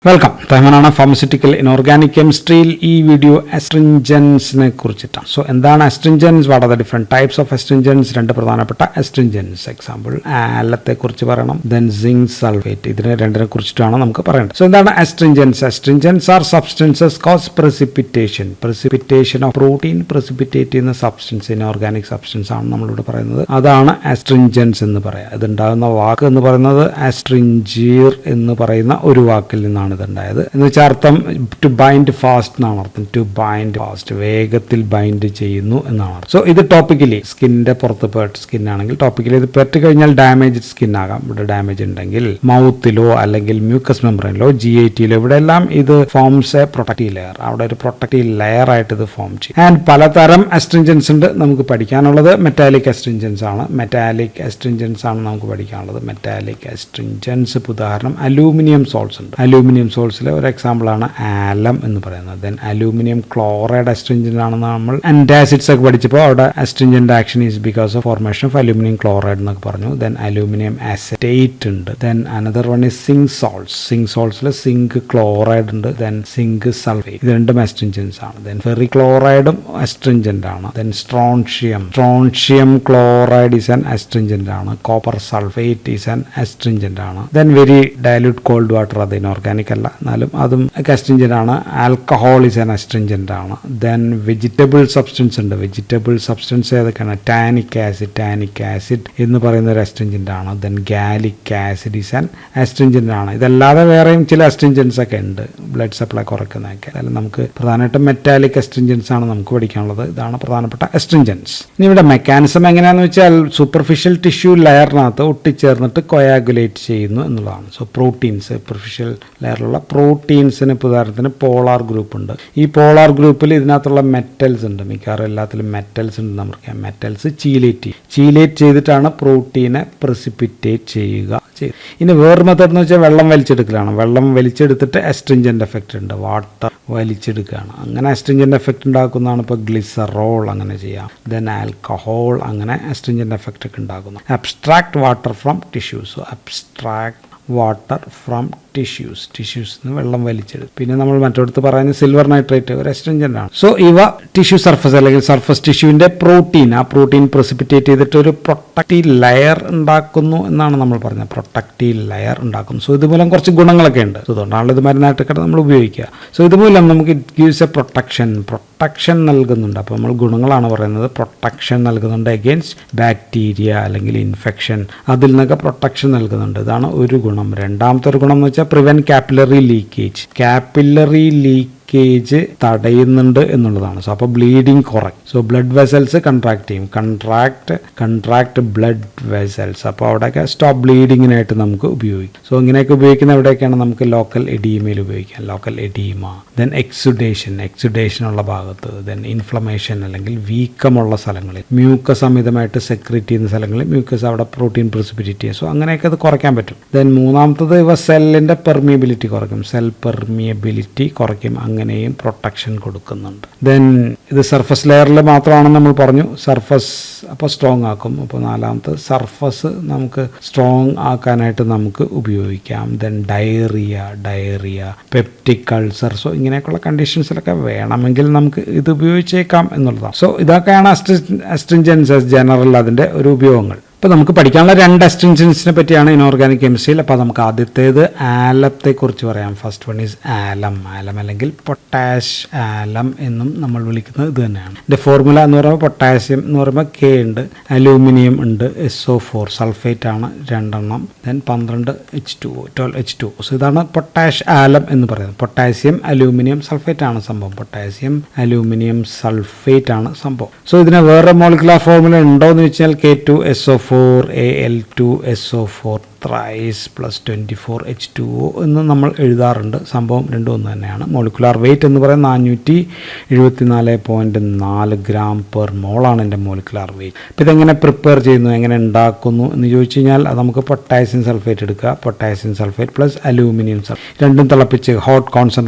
Welcome. തൈമനാണ് pharmaceutical inorganic കെമിസ്ട്രിയിൽ ഈ വീഡിയോ അസ്ട്രിഞ്ചൻസിനെ കുറിച്ചിട്ടാണ്. സോ എന്താണ് astringents, what are the different types of astringents, രണ്ട് പ്രധാനപ്പെട്ട അസ്ട്രിഞ്ചൻസ്. എക്സാമ്പിൾ ആലത്തെ കുറിച്ച് പറയണം, ദെൻ സിങ്ക് സൾഫേറ്റ്, ഇതിനെ രണ്ടിനെ കുറിച്ചിട്ടാണ് നമുക്ക് പറയേണ്ടത്. സോ എന്താണ് astringents? Astringents are substances cause precipitation of protein precipitate ചെയ്യുന്ന സബ്സ്റ്റൻസ്, ഇനോർഗാനിക് സബ്സ്റ്റൻസ് ആണ് നമ്മളിവിടെ പറയുന്നത്. അതാണ് അസ്ട്രിഞ്ചൻസ് എന്ന് പറയാം. ഇതുണ്ടാകുന്ന വാക്ക് എന്ന് പറയുന്നത് അസ്ട്രിഞ്ചീർ എന്ന് പറയുന്ന ഒരു വാക്കിൽ നിന്നാണ് ഇതുണ്ടായത്. എന്ന് വെച്ചാൽ അർത്ഥം ടു ബൈൻഡ് ഫാസ്റ്റ് എന്നാണ് അർത്ഥം. ടു ബൈൻഡ് ഫാസ്റ്റ്, വേഗത്തിൽ ബൈൻഡ് ചെയ്യുന്നു എന്നാണ് അർത്ഥം. സോ ഇത് ടോപ്പിക്കലി സ്കിന്നിന്റെ പുറത്ത് പേർട്ട് സ്കിൻ ആണെങ്കിൽ ടോപ്പിക്കലി ഇത് പെട്ട് കഴിഞ്ഞാൽ ഡാമേജ് സ്കിൻ ആകാം. ഇവിടെ ഡാമേജ് ഉണ്ടെങ്കിൽ മൗത്തിലോ അല്ലെങ്കിൽ മ്യൂക്കസ് മെംബ്രെയിനിലോ GIT-ലോ ഇവിടെ എല്ലാം ഇത് ഫോംസ് എ പ്രൊട്ടക്റ്റീവ് ലെയർ. അവിടെ ഒരു പ്രൊട്ടക്റ്റീവ് ലെയർ ആയിട്ട് ഇത് ഫോം ചെയ്യും. ആൻഡ് പലതരം അസ്ട്രിഞ്ചൻസ് ഉണ്ട് നമുക്ക് പഠിക്കാനുള്ളത്. മെറ്റാലിക് അസ്ട്രിഞ്ചൻസ് ആണ്. നമുക്ക് പഠിക്കാനുള്ളത്. മെറ്റാലിക് അസ്ട്രിഞ്ചൻസ് ഉദാഹരണം അലൂമിനിയം സോൾട്സ് ഉണ്ട്. അലൂമിനിയം സോൾട്സിലെ ഒരു എക്സാമ്പിൾ ആണ് ആലം എന്ന് പറയുന്നത്. ദെൻ അലൂമിനിയം ക്ലോറൈഡ് അസ്ട്രിഞ്ചന്റ് ആണെന്ന് നമ്മൾ ആന്റാസിഡ്സ് ഒക്കെ പഠിച്ചപ്പോൾ അവിടെ astringent action is because of formation of aluminium chloride എന്നൊക്കെ പറഞ്ഞു. ദെൻ അലൂമിനിയം അസറ്റേറ്റ് ഉണ്ട്. Then another one is zinc സോൾട്സിൽ സിങ്ക് ക്ലോറൈഡ് ഉണ്ട്. ദെൻ സിങ്ക് സൾഫേറ്റ്, ഇത് രണ്ടും അസ്ട്രിഞ്ചൻസ് ആണ്. ദെൻ ഫെറി ക്ലോറൈഡും അസ്ട്രിഞ്ചന്റ് ആണ്. Then strontium chloride is an astringent ആണ്. Copper sulphate is an astringent ആണ്. Then very dilute cold water, അത് ഇനോർഗാനിക് അല്ല, എന്നാലും അതും അസ്ട്രിഞ്ചന്റ് ആണ്. ആൽക്കഹോൾ ഈസ് ആൻ അസ്ട്രിഞ്ചന്റ് ആണ്. ദെൻ വെജിറ്റബിൾ സബ്സ്റ്റൻസ് ഉണ്ട്. വെജിറ്റബിൾ സബ്സ്റ്റൻസ് ഏതൊക്കെയാണ്? ടാനിക് ആസിഡ് എന്ന് പറയുന്ന ഒരു അസ്ട്രിഞ്ചന്റ് ആണ്. Then gallic acid is an astringent ആണ്. ഇതല്ലാതെ വേറെയും ചില അസ്ട്രിഞ്ചൻസ് ഒക്കെ ഉണ്ട്, ബ്ലഡ് സപ്ലൈ കുറയ്ക്കുന്നതൊക്കെ. അതായത് നമുക്ക് പ്രധാനമായിട്ടും മെറ്റാലിക് അസ്ട്രിഞ്ചൻസ് ആണ് നമുക്ക് പഠിക്കാനുള്ളത്. ഇതാണ് പ്രധാനപ്പെട്ട അസ്ട്രിഞ്ചൻസ്. ഇനി ഇവിടെ മെക്കാനിസം എങ്ങനെയാണെന്ന് വെച്ചാൽ സൂപ്പർഫിഷ്യൽ ടിഷ്യൂ ലെയറിനകത്ത് ഒട്ടിച്ചേർന്നിട്ട് കൊയാഗുലേറ്റ് ചെയ്യുന്നു എന്നുള്ളതാണ്. സോ പ്രോട്ടീൻസ്, സൂപ്പർഫിഷ്യൽ ലെയറിലുള്ള പ്രോട്ടീൻസിന് ഉദാഹരണത്തിന് പോളാർ ഗ്രൂപ്പ് ഉണ്ട്. ഈ പോളാർ ഗ്രൂപ്പിൽ ഇതിനകത്തുള്ള മെറ്റൽസ് ഉണ്ട്. മിക്കവാറും എല്ലാത്തിലും മെറ്റൽസ് ഉണ്ട്. നമുക്ക് മെറ്റൽസ് ചീലേറ്റ് ചെയ്തിട്ടാണ് പ്രോട്ടീനെ പ്രസിപ്പിറ്റേറ്റ് ചെയ്യുക. ഇനി വേറൊരു മെത്തേഡ് എന്ന് വെച്ചാൽ വെള്ളം വലിച്ചെടുക്കലാണ്. വെള്ളം വലിച്ചെടുത്തിട്ട് അസ്ട്രിഞ്ചന്റ് എഫക്റ്റ് ഉണ്ട്. വാട്ടർ വലിച്ചെടുക്കുകയാണ്. അങ്ങനെ അസ്ട്രിഞ്ചന്റ് എഫക്റ്റ് ഉണ്ടാക്കുന്നതാണ് ഇപ്പോൾ ഗ്ലിസറോൾ, അങ്ങനെ ചെയ്യാം. ദെൻ ആൽക്കഹോൾ, അങ്ങനെ അസ്ട്രിഞ്ചന്റ് എഫക്റ്റ് ഒക്കെ ഉണ്ടാക്കുന്നു. അബ്സ്ട്രാക്ട് വാട്ടർ ഫ്രം ടിഷ്യൂസ് വെള്ളം വലിച്ചെടുക്കും. പിന്നെ നമ്മൾ മറ്റൊടുത്ത് പറയുന്നത് സിൽവർ നൈട്രേറ്റ് ഒരു അസ്ട്രിഞ്ചന്റ് ആണ്. സോ ഇവ ടിഷ്യൂ സർഫസ് അല്ലെങ്കിൽ സർഫസ് ടിഷ്യൂവിന്റെ ആ പ്രോട്ടീൻ പ്രസിപ്പിറ്റേറ്റ് ചെയ്തിട്ട് ഒരു പ്രൊട്ടക്റ്റീവ് ലെയർ ഉണ്ടാക്കുന്നു എന്നാണ് നമ്മൾ പറഞ്ഞത്. പ്രൊട്ടക്റ്റീവ് ലെയർ ഉണ്ടാക്കുന്നു. സോ ഇതുമൂലം കുറച്ച് ഗുണങ്ങളൊക്കെ ഉണ്ട്. അതുകൊണ്ടാണല്ലോ ഇത് മരുന്നായിട്ടൊക്കെ നമ്മൾ ഉപയോഗിക്കുക. സോ ഇതുമൂലം നമുക്ക് ഇറ്റ് ഗീവ്സ് എ പ്രൊട്ടക്ഷൻ നൽകുന്നുണ്ട്. അപ്പോൾ നമ്മൾ ഗുണങ്ങളാണ് പറയുന്നത്. പ്രൊട്ടക്ഷൻ നൽകുന്നുണ്ട് അഗെയിൻസ്റ്റ് ബാക്ടീരിയ അല്ലെങ്കിൽ ഇൻഫെക്ഷൻ, അതിൽ നിന്നൊക്കെ പ്രൊട്ടക്ഷൻ നൽകുന്നുണ്ട്. ഇതാണ് ഒരു ഗുണം. രണ്ടാമത്തെ ഒരു ഗുണം എന്ന് വെച്ചാൽ പ്രിവെന്റ് കാപ്പിലറി ലീക്കേജ് തടയുന്നുണ്ട് എന്നുള്ളതാണ്. സോ അപ്പോൾ ബ്ലീഡിങ് കുറയ്ക്കും. സോ ബ്ലഡ് വെസൽസ് കൺട്രാക്ട് ചെയ്യും. Contract blood vessels. അപ്പോൾ അവിടെയൊക്കെ സ്റ്റോപ്പ് ബ്ലീഡിങ്ങിനായിട്ട് നമുക്ക് ഉപയോഗിക്കും. സോ ഇങ്ങനെയൊക്കെ ഉപയോഗിക്കുന്ന എവിടെയൊക്കെയാണ്? നമുക്ക് ലോക്കൽ എഡീമയിൽ ഉപയോഗിക്കാം. Local oedema. ദെൻ എക്സുഡേഷൻ ഉള്ള ഭാഗത്ത്. ദെൻ ഇൻഫ്ലമേഷൻ അല്ലെങ്കിൽ വീക്കമുള്ള സ്ഥലങ്ങളിൽ, മ്യൂക്കസ് അമിതമായിട്ട് സെക്രീറ്റ് ചെയ്യുന്ന സ്ഥലങ്ങളിൽ മ്യൂക്കസ് അവിടെ പ്രോട്ടീൻ പ്രസിപ്പിറ്റേറ്റ് ചെയ്യും. സോ അങ്ങനെയൊക്കെ അത് കുറയ്ക്കാൻ പറ്റും. ദെൻ മൂന്നാമത്തത് ഇവ സെല്ലിന്റെ പെർമിയബിലിറ്റി കുറയ്ക്കും. അങ്ങനെയും പ്രൊട്ടക്ഷൻ കൊടുക്കുന്നുണ്ട്. ദെൻ ഇത് സർഫസ് ലെയറിൽ മാത്രമാണെന്ന് നമ്മൾ പറഞ്ഞു. സർഫസ് അപ്പോൾ സ്ട്രോങ് ആക്കും. അപ്പോൾ നാലാമത്തെ സർഫസ് നമുക്ക് സ്ട്രോങ് ആക്കാനായിട്ട് നമുക്ക് ഉപയോഗിക്കാം. Then diarrhoea, peptic ulcer. So ഇങ്ങനെയൊക്കെയുള്ള കണ്ടീഷൻസിലൊക്കെ വേണമെങ്കിൽ നമുക്ക് ഇത് ഉപയോഗിച്ചേക്കാം എന്നുള്ളതാണ്. സോ ഇതൊക്കെയാണ് അസ്ട്രിഞ്ചൻസ് ജനറൽ അതിൻ്റെ ഒരു ഉപയോഗങ്ങൾ. അപ്പോൾ നമുക്ക് പഠിക്കാനുള്ള രണ്ട് അസ്ട്രിഞ്ചൻസിനെ പറ്റിയാണ് ഇനോർഗാനിക് കെമിസ്ട്രിയിൽ. അപ്പോൾ നമുക്ക് ആദ്യത്തേത് ആലത്തെക്കുറിച്ച് പറയാം. ഫസ്റ്റ് വൺ ഈസ് ആലം അല്ലെങ്കിൽ പൊട്ടാഷ് ആലം എന്നും നമ്മൾ വിളിക്കുന്നത് ഇത് തന്നെയാണ്. ഇതിൻ്റെ ഫോർമുല എന്ന് പറയുമ്പോൾ പൊട്ടാസ്യം എന്ന് പറയുമ്പോൾ K ഉണ്ട്, അലൂമിനിയം ഉണ്ട്, SO4 സൾഫേറ്റ് ആണ് 2 ദെൻ 12 H2O. സോ ഇതാണ് പൊട്ടാഷ് ആലം എന്ന് പറയുന്നത്. പൊട്ടാസ്യം അലൂമിനിയം സൾഫേറ്റ് ആണ് സംഭവം. സോ ഇതിന് വേറെ മോളിക്കുലർ ഫോർമുല ഉണ്ടോ എന്ന് വെച്ചാൽ K2SO4 Al2SO4 thrice plus 24 H2O എന്ന് നമ്മൾ എഴുതാറുണ്ട്. സംഭവം രണ്ടും ഒന്ന് തന്നെയാണ്. മോളിക്കുലാർ വെയിറ്റ് എന്ന് പറയുന്നത് 474.4 ഗ്രാം പെർ മോളാണ് എൻ്റെ മോളിക്കുലാർ വെയിറ്റ്. അപ്പോൾ ഇതെങ്ങനെ പ്രിപ്പയർ ചെയ്യുന്നു, എങ്ങനെ ഉണ്ടാക്കുന്നു എന്ന് ചോദിച്ചു കഴിഞ്ഞാൽ അത് നമുക്ക് പൊട്ടാസ്യം സൾഫേറ്റ് എടുക്കുക. Potassium sulphate plus aluminium sulphate രണ്ടും തിളപ്പിച്ച് ഹോട്ട്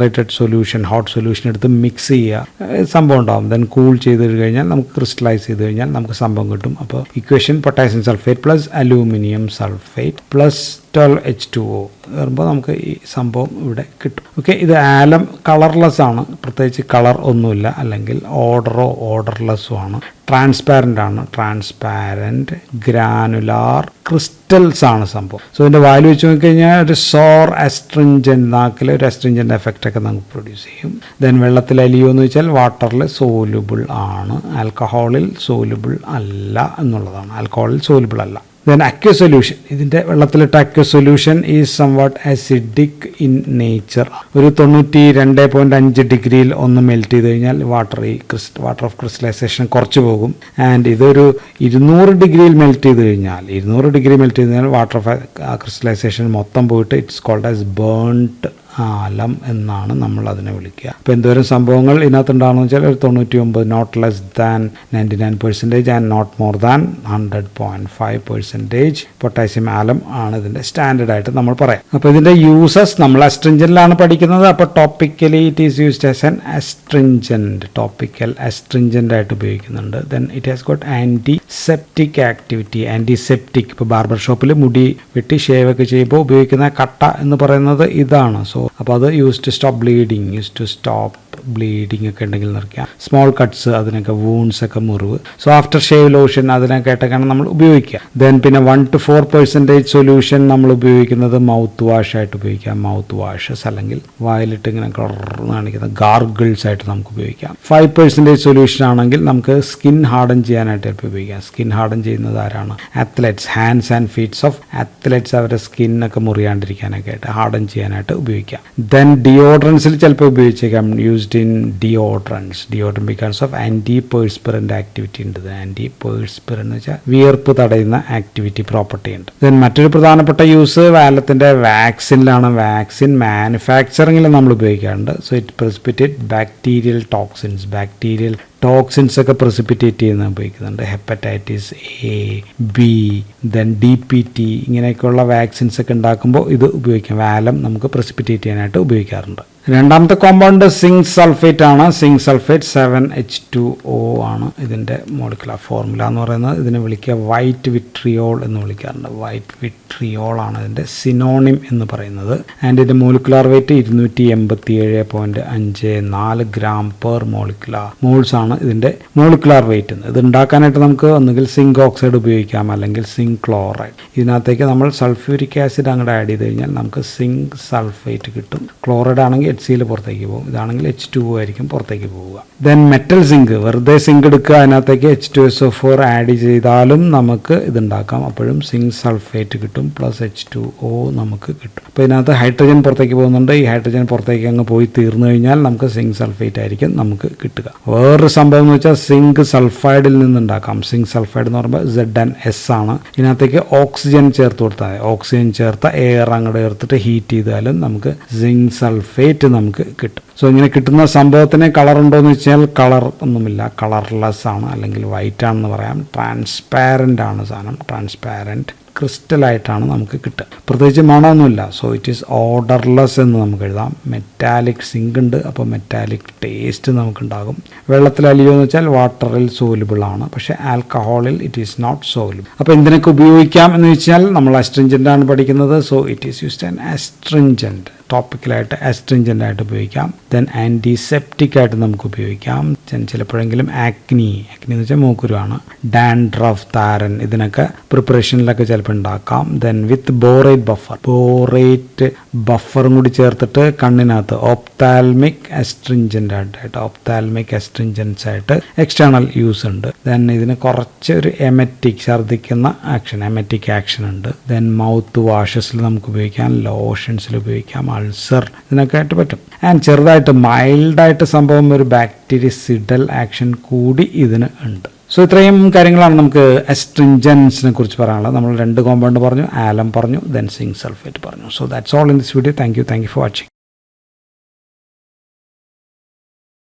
സൊല്യൂഷൻ എടുത്ത് മിക്സ് ചെയ്യുക. സംഭവം ഉണ്ടാകും. ദെൻ കൂൾ ചെയ്ത് കഴിഞ്ഞാൽ നമുക്ക് ക്രിസ്റ്റലൈസ് ചെയ്ത് കഴിഞ്ഞാൽ നമുക്ക് സംഭവം കിട്ടും. അപ്പോൾ equation potassium sulphate plus aluminium sulphate plus plus 12H2O വരുമ്പോൾ നമുക്ക് ഈ സംഭവം ഇവിടെ കിട്ടും. ഓക്കെ, ഇത് ആലം കളർലെസ് ആണ്, പ്രത്യേകിച്ച് കളർ ഒന്നുമില്ല, അല്ലെങ്കിൽ ഓർഡർലെസ്സും ആണ്. ട്രാൻസ്പാരൻ്റ് ആണ്, ട്രാൻസ്പാരൻറ്റ് ഗ്രാനുലാർ ക്രിസ്റ്റൽസ് ആണ് സംഭവം. സോ ഇതിൻ്റെ വാല്യൂ വെച്ച് നോക്കിക്കഴിഞ്ഞാൽ ഒരു സോർ അസ്ട്രിഞ്ചൻറ്റ്, നാക്കിൽ ഒരു അസ്ട്രിഞ്ചൻ്റ് എഫക്റ്റ് ഒക്കെ നമുക്ക് പ്രൊഡ്യൂസ് ചെയ്യും. ദെൻ വെള്ളത്തിൽ അലിയോ എന്ന് വെച്ചാൽ വാട്ടറിൽ സോലുബിൾ ആണ്, ആൽക്കഹോളിൽ സോലുബിൾ അല്ല എന്നുള്ളതാണ്. ആൽക്കഹോളിൽ സോലുബിൾ അല്ല. ദെൻ അക്വ സൊല്യൂഷൻ, ഇതിൻ്റെ വെള്ളത്തിലിട്ട aqua solution is somewhat acidic in nature. ഒരു 92.5 ഡിഗ്രിയിൽ ഒന്ന് മെൽറ്റ് ചെയ്ത് കഴിഞ്ഞാൽ വാട്ടർ ഓഫ് ക്രിസ്റ്റലൈസേഷൻ കുറച്ച് പോകും. ആൻഡ് ഇതൊരു 200 ഡിഗ്രിയിൽ മെൽറ്റ് ചെയ്ത് കഴിഞ്ഞാൽ വാട്ടർ ഓഫ് ക്രിസ്റ്റലൈസേഷൻ മൊത്തം പോയിട്ട് ഇറ്റ്സ് കോൾഡ് ആസ് ബേൺഡ് ആലം എന്നാണ് നമ്മൾ അതിനെ വിളിക്കുക. അപ്പോൾ എന്തോരം സംഭവങ്ങൾ ഇതിനകത്തുണ്ടാകുന്ന വെച്ചാൽ ഒരു 99, not less than 99% and not more than 100.5% potassium alum ആണ് ഇതിൻ്റെ സ്റ്റാൻഡേർഡ് ആയിട്ട് നമ്മൾ പറയാം. അപ്പോൾ ഇതിൻ്റെ യൂസസ് നമ്മൾ അസ്ട്രിഞ്ചൻറ്റിലാണ് പഠിക്കുന്നത്. അപ്പോൾ topically it is used as an astringent, topical astringent ആയിട്ട് ഉപയോഗിക്കുന്നുണ്ട്. Then it has got antiseptic activity, antiseptic. ഇപ്പോൾ ബാർബർ ഷോപ്പിൽ മുടി വെട്ടി ഷേവ് ഒക്കെ ചെയ്യുമ്പോൾ ഉപയോഗിക്കുന്ന കട്ട എന്ന് പറയുന്നത് ഇതാണ്. സോ അപ്പോൾ അത് യൂസ് ടു സ്റ്റോപ്പ് ബ്ലീഡിങ് ഒക്കെ ഉണ്ടെങ്കിൽ നിറയ്ക്കാം. സ്മോൾ കട്ട്സ്, അതിനൊക്കെ വൂൺസ് ഒക്കെ, മുറിവ്. സോ ആഫ്റ്റർ ഷേവ് ലോഷൻ അതിനൊക്കെ ആയിട്ടൊക്കെയാണ് നമ്മൾ ഉപയോഗിക്കുക. ദെൻ പിന്നെ 1-4% സൊല്യൂഷൻ നമ്മൾ ഉപയോഗിക്കുന്നത് മൗത്ത് വാഷ് ആയിട്ട് ഉപയോഗിക്കാം. മൗത്ത് വാഷസ് അല്ലെങ്കിൽ വായിലിട്ട് ഇങ്ങനെ കാണിക്കുന്ന ഗാർഗിൾസ് ആയിട്ട് നമുക്ക് ഉപയോഗിക്കാം. 5% സൊല്യൂഷൻ ആണെങ്കിൽ നമുക്ക് സ്കിൻ ഹാർഡൻ ചെയ്യാനായിട്ട് ചിലപ്പോൾ ഉപയോഗിക്കാം. സ്കിൻ ഹാർഡൻ ചെയ്യുന്നത് ആരാണ്? Athletes, hands and feets of athletes, അവരുടെ സ്കിന്നൊക്കെ മുറിയാണ്ടിരിക്കാനൊക്കെ ആയിട്ട് ഹാർഡൻ ചെയ്യാനായിട്ട് ഉപയോഗിക്കാം. ദെൻ ഡിയോഡ്രൻസിൽ ചിലപ്പോൾ ഉപയോഗിച്ചേക്കാം. Used in deodorant because of antiperspirant activity ഉണ്ട്. ആൻറ്റിപേഴ്സ്പിറന്റ് എന്ന് വെച്ചാൽ വിയർപ്പ് തടയുന്ന ആക്ടിവിറ്റി പ്രോപ്പർട്ടി ഉണ്ട്. ദെൻ മറ്റൊരു പ്രധാനപ്പെട്ട യൂസ് വാലത്തിൻ്റെ വാക്സിനിലാണ്. വാക്സിൻ മാനുഫാക്ചറിങ്ങിൽ നമ്മൾ ഉപയോഗിക്കാറുണ്ട്. So it precipitate bacterial toxins ഒക്കെ പ്രസിപ്പിറ്റേറ്റ് ചെയ്യുന്ന ഉപയോഗിക്കുന്നുണ്ട്. Hepatitis A, B, then DPT ഇങ്ങനെയൊക്കെയുള്ള വാക്സിൻസ് ഒക്കെ ഉണ്ടാക്കുമ്പോൾ ഇത് ഉപയോഗിക്കാം. വാലം നമുക്ക് പ്രസിപ്പിറ്റേറ്റ് ചെയ്യാനായിട്ട് ഉപയോഗിക്കാറുണ്ട്. രണ്ടാമത്തെ കോമ്പൗണ്ട് സിങ്ക് സൾഫേറ്റ് ആണ്. സിങ്ക് സൾഫേറ്റ് 7H2O ആണ് ഇതിൻ്റെ മോളിക്കുലർ ഫോർമുല എന്ന് പറയുന്നത്. ഇതിനെ വിളിക്കുക വൈറ്റ് വിട്രിയോൾ എന്ന് വിളിക്കാറുണ്ട്. വൈറ്റ് വിട്രിയോൾ ആണ് ഇതിൻ്റെ സിനോണിം എന്ന് പറയുന്നത്. ആൻഡ് ഇതിൻ്റെ molecular weight 287.54 gram per moles ആണ് ഇതിൻ്റെ മോളിക്കുലർ വെയിറ്റ്. ഇത് ഉണ്ടാക്കാനായിട്ട് നമുക്ക് ഒന്നുകിൽ സിങ്ക് ഓക്സൈഡ് ഉപയോഗിക്കാം, അല്ലെങ്കിൽ സിങ്ക് ക്ലോറൈഡ്. ഇതിനകത്തേക്ക് നമ്മൾ സൾഫ്യൂരിക് ആസിഡ് അങ്ങോട്ട് ആഡ് ചെയ്ത് കഴിഞ്ഞാൽ നമുക്ക് സിങ്ക് സൾഫേറ്റ് കിട്ടും. ക്ലോറൈഡ് ആണെങ്കിൽ HCl പുറത്തേക്ക് പോകും, ഇതാണെങ്കിൽ H2O ആയിരിക്കും പുറത്തേക്ക് പോവുക. ദെൻ മെറ്റൽ സിങ്ക്, വെറുതെ സിങ്ക് എടുക്കുക, അതിനകത്തേക്ക് H2SO4 ആഡ് ചെയ്താലും നമുക്ക് ഇതുണ്ടാക്കാം. അപ്പോഴും സിങ്ക് സൾഫേറ്റ് കിട്ടും, പ്ലസ് H2O നമുക്ക് കിട്ടും. അപ്പോൾ ഇതിനകത്ത് ഹൈഡ്രജൻ പുറത്തേക്ക് പോകുന്നുണ്ട്. ഈ ഹൈഡ്രജൻ പുറത്തേക്ക് അങ്ങ് പോയി തീർന്നു കഴിഞ്ഞാൽ നമുക്ക് സിങ്ക് സൾഫേറ്റ് ആയിരിക്കും നമുക്ക് കിട്ടുക. വേറൊരു സംഭവം എന്ന് വെച്ചാൽ സിങ്ക് സൾഫൈഡിൽ നിന്നുണ്ടാക്കാം. സിങ്ക് സൾഫൈഡ് എന്ന് പറയുമ്പോൾ ZnS ആണ്. ഇതിനകത്തേക്ക് ഓക്സിജൻ ചേർത്ത് കൊടുത്താൽ ഓക്സിജൻ ചേർത്ത എയർ അങ്ങോട്ട് ചേർത്തിട്ട് ഹീറ്റ് ചെയ്താലും നമുക്ക് സിങ്ക് സൾഫേറ്റ് നമുക്ക് കിട്ടും. സോ ഇങ്ങനെ കിട്ടുന്ന സംഭവത്തിന് കളർ ഉണ്ടോ എന്ന് വെച്ചാൽ കളർ ഒന്നുമില്ല, കളർലെസ് ആണ്, അല്ലെങ്കിൽ വൈറ്റ് ആണെന്ന് പറയാം. ട്രാൻസ്പാരൻ്റ് ആണ് സാധനം, ട്രാൻസ്പാരൻറ്റ് ക്രിസ്റ്റലായിട്ടാണ് നമുക്ക് കിട്ടുക. പ്രത്യേകിച്ച് മണമൊന്നുമില്ല. സോ ഇറ്റ് ഈസ് ഓർഡർലെസ് എന്ന് നമുക്ക് എഴുതാം. മെറ്റാലിക് സിങ്ക് ഉണ്ട്, അപ്പോൾ മെറ്റാലിക് ടേസ്റ്റ് നമുക്കുണ്ടാകും. വെള്ളത്തിൽ അലിയോ എന്ന് വെച്ചാൽ വാട്ടറിൽ സോലുബിൾ ആണ്, പക്ഷേ ആൽക്കഹോളിൽ ഇറ്റ് ഈസ് നോട്ട് സോലുബിൾ. അപ്പോൾ എന്തിനൊക്കെ ഉപയോഗിക്കാം എന്ന് വെച്ചാൽ നമ്മൾ അസ്ട്രിഞ്ചൻ്റ് ആണ് പഠിക്കുന്നത്. So it is used an astringent, ടോപ്പിക്കലായിട്ട് അസ്ട്രിഞ്ചൻ്റ് ആയിട്ട് ഉപയോഗിക്കാം. ദെൻ ആൻറ്റിസെപ്റ്റിക് ആയിട്ട് നമുക്ക് ഉപയോഗിക്കാം. ചിലപ്പോഴെങ്കിലും ആക്നി എന്ന് വെച്ചാൽ മൂക്കുരുവാണ്. ഡാൻഡ്രഫ്, താരൻ, ഇതിനൊക്കെ പ്രിപ്പറേഷനിലൊക്കെ ചിലപ്പോൾ ഉണ്ടാക്കാം. ദെൻ വിത്ത് ബോറേറ്റ് ബഫറും കൂടി ചേർത്തിട്ട് കണ്ണിനകത്ത് ഓപ്താൽമിക് അസ്ട്രിഞ്ചൻസ് ആയിട്ട് എക്സ്റ്റേണൽ യൂസ് ഉണ്ട്. ദെൻ ഇതിന് കുറച്ച് ഒരു ഛർദ്ദിക്കുന്ന എമറ്റിക് ആക്ഷൻ ഉണ്ട്. ദെൻ മൗത്ത് വാഷസിൽ നമുക്ക് ഉപയോഗിക്കാം, ലോഷൻസിൽ ഉപയോഗിക്കാം, അൾസർ ഇതിനൊക്കെ ആയിട്ട് പറ്റും. ആൻഡ് ചെറുതായിട്ട് മൈൽഡായിട്ട് സംഭവം ഒരു ബാക്ടീരിയസിഡൽ ആക്ഷൻ കൂടി ഇതിന് ഉണ്ട്. സോ ഇത്രയും കാര്യങ്ങളാണ് നമുക്ക് അസ്ട്രിഞ്ചൻസിനെ കുറിച്ച് പറയാനുള്ളത്. നമ്മൾ 2 കോമ്പൗണ്ട് പറഞ്ഞു, ആലം പറഞ്ഞു, ദെൻ സിങ്ക് സൾഫേറ്റ് പറഞ്ഞു. So that's all in this video. Thank you for watching.